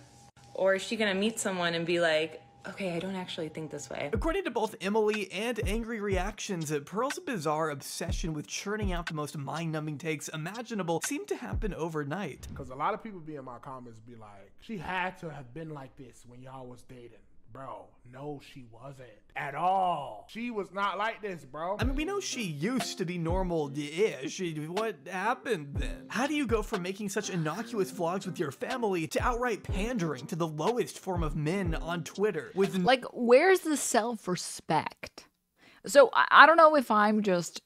Or is she gonna meet someone and be like, okay, I don't actually think this way? According to both Emily and Angry Reactions, Pearl's bizarre obsession with churning out the most mind-numbing takes imaginable seemed to happen overnight. Because a lot of people be in my comments be like, she had to have been like this when y'all was dating. Bro, no, she wasn't at all. She was not like this, bro. I mean, we know she used to be normal-ish. What happened then? How do you go from making such innocuous vlogs with your family to outright pandering to the lowest form of men on Twitter with— Like, where's the self-respect? So I don't know if I'm just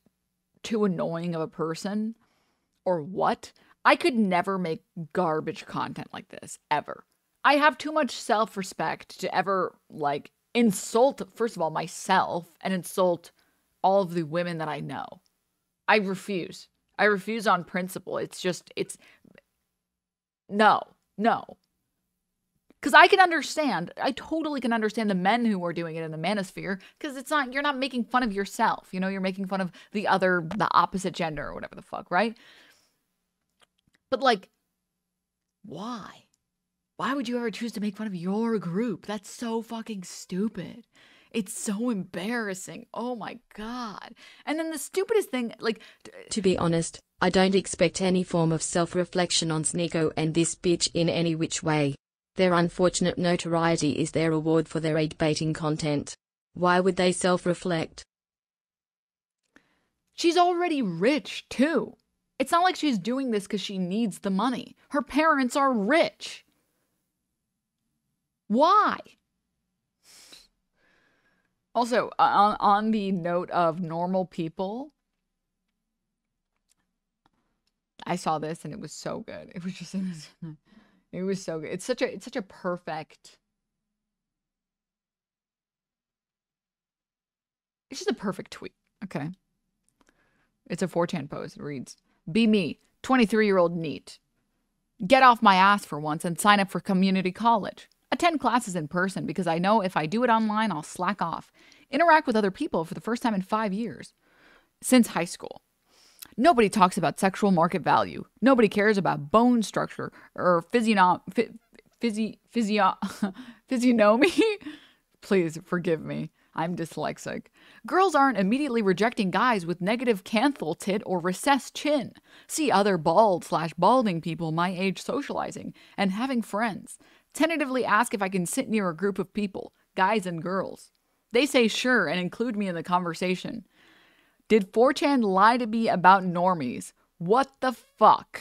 too annoying of a person or what. I could never make garbage content like this, ever. I have too much self-respect to ever, like, insult, first of all, myself and insult all of the women that I know. I refuse. I refuse on principle. No. Because I can understand, I totally can understand the men who are doing it in the manosphere, because you're not making fun of yourself, you know, you're making fun of the opposite gender or whatever the fuck, right? But, like, why? Why would you ever choose to make fun of your group? That's so fucking stupid. It's so embarrassing. Oh my God. And then the stupidest thing, like— To be honest, I don't expect any form of self-reflection on Sneako and this bitch in any which way. Their unfortunate notoriety is their reward for their age-baiting content. Why would they self-reflect? She's already rich, too. It's not like she's doing this because she needs the money. Her parents are rich. Why? Also, on the note of normal people, I saw this and it was so good. It was just, it was so good. It's such a perfect. It's just a perfect tweet. Okay. It's a 4chan post. It reads, "Be me, 23-year-old NEET. Get off my ass for once and sign up for community college. Attend classes in person because I know if I do it online, I'll slack off. Interact with other people for the first time in 5 years. Since high school. Nobody talks about sexual market value. Nobody cares about bone structure or physiognomy. Please forgive me. I'm dyslexic. Girls aren't immediately rejecting guys with negative canthal tit or recessed chin. See other bald/balding people my age socializing and having friends. Tentatively ask if I can sit near a group of people, guys and girls. They say sure and include me in the conversation. Did 4chan lie to me about normies? What the fuck?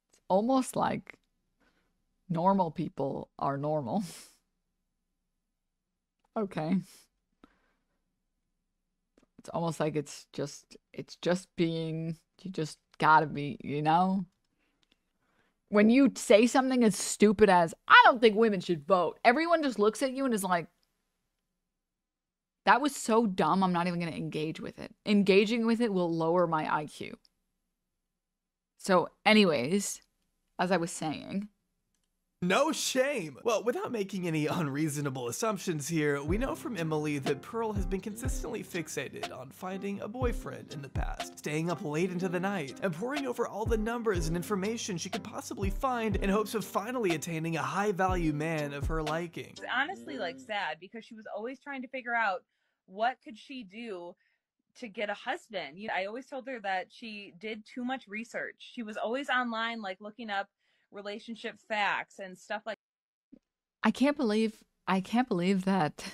It's almost like normal people are normal. Okay. It's almost like it's just being, you just gotta be, you know? When you say something as stupid as, I don't think women should vote, everyone just looks at you and is like, that was so dumb, I'm not even going to engage with it. Engaging with it will lower my IQ. So anyways, as I was saying, no shame! Well, without making any unreasonable assumptions here, we know from Emily that Pearl has been consistently fixated on finding a boyfriend in the past, staying up late into the night, and poring over all the numbers and information she could possibly find in hopes of finally attaining a high-value man of her liking. It's honestly like sad because she was always trying to figure out what could she do to get a husband. I always told her that she did too much research. She was always online, like looking up relationship facts and stuff like. I can't believe that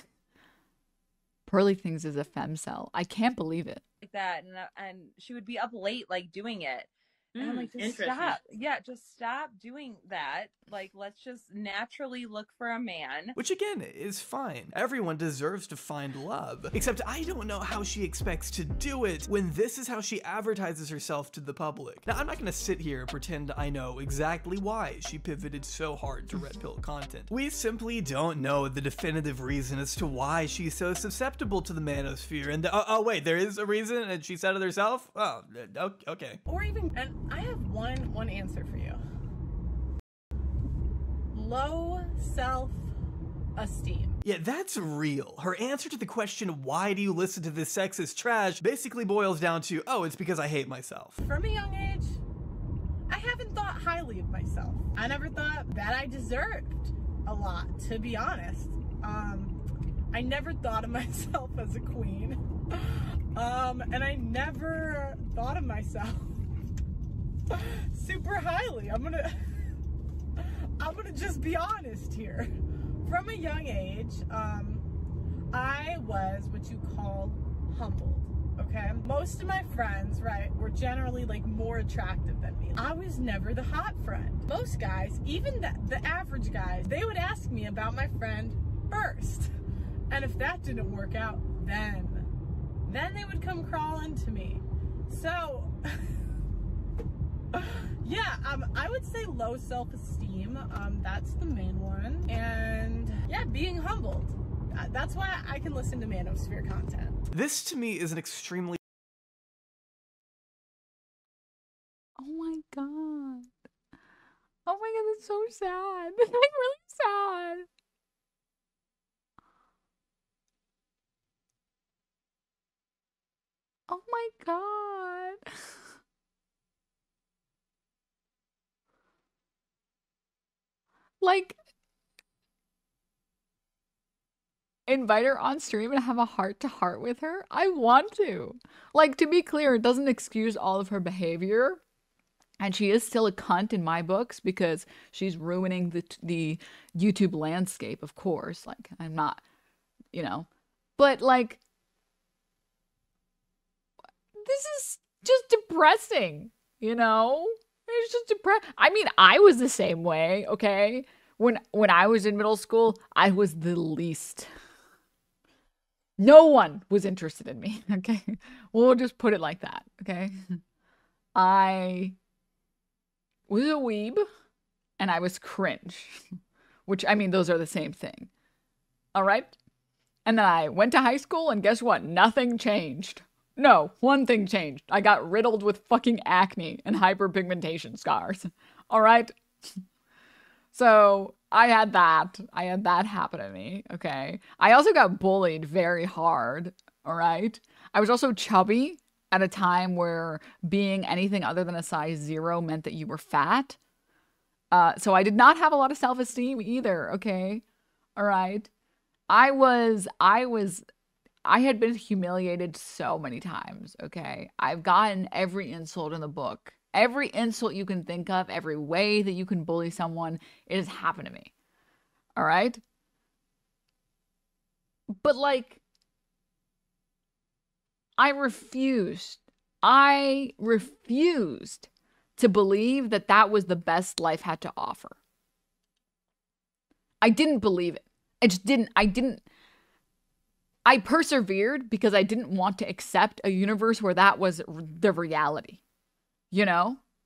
Pearly Things is a femcel. I can't believe it. Like that, and she would be up late like doing it. And I'm like, just stop. Yeah, just stop doing that. Like, let's just naturally look for a man. Which again, is fine. Everyone deserves to find love. Except I don't know how she expects to do it when this is how she advertises herself to the public. Now, I'm not gonna sit here and pretend I know exactly why she pivoted so hard to red pill content. We simply don't know the definitive reason as to why she's so susceptible to the manosphere. And oh wait, there is a reason and she said it herself? Oh, okay. Or even, and I have one answer for you. Low self-esteem. Yeah, that's real. Her answer to the question, why do you listen to this sexist trash, basically boils down to, oh, it's because I hate myself. From a young age, I haven't thought highly of myself. I never thought that I deserved a lot, to be honest. I never thought of myself as a queen. And I never thought of myself super highly. I'm gonna just be honest here. From a young age, I was what you call humbled, okay? Most of my friends, right, were generally like more attractive than me. I was never the hot friend. Most guys, even the average guys, they would ask me about my friend first. And if that didn't work out, then they would come crawling to me. So, yeah, I would say low self-esteem. That's the main one. And yeah, being humbled. That's why I can listen to Manosphere content. This to me is an extremely... Oh my god. Oh my god, that's so sad. That's like really sad. Oh my god. Like, invite her on stream and have a heart-to-heart with her? I want to. Like, to be clear, it doesn't excuse all of her behavior. And she is still a cunt in my books because she's ruining the YouTube landscape, of course. Like, I'm not, you know. But, like, this is just depressing, you know? It's just depressing. I mean, I was the same way, okay? When I was in middle school, I was the least. No one was interested in me, okay? We'll just put it like that, okay? I was a weeb, and I was cringe. Which, I mean, those are the same thing. All right? And then I went to high school, and guess what? Nothing changed. No, one thing changed. I got riddled with fucking acne and hyperpigmentation scars. All right? So I had that. I had that happen to me. Okay. I also got bullied very hard. All right. I was also chubby at a time where being anything other than a size 0 meant that you were fat. So I did not have a lot of self-esteem either. Okay. All right. I had been humiliated so many times, okay? I've gotten every insult in the book. Every insult you can think of, every way that you can bully someone, it has happened to me. All right? But like, I refused to believe that that was the best life had to offer. I didn't believe it. I persevered because I didn't want to accept a universe where that was the reality, you know?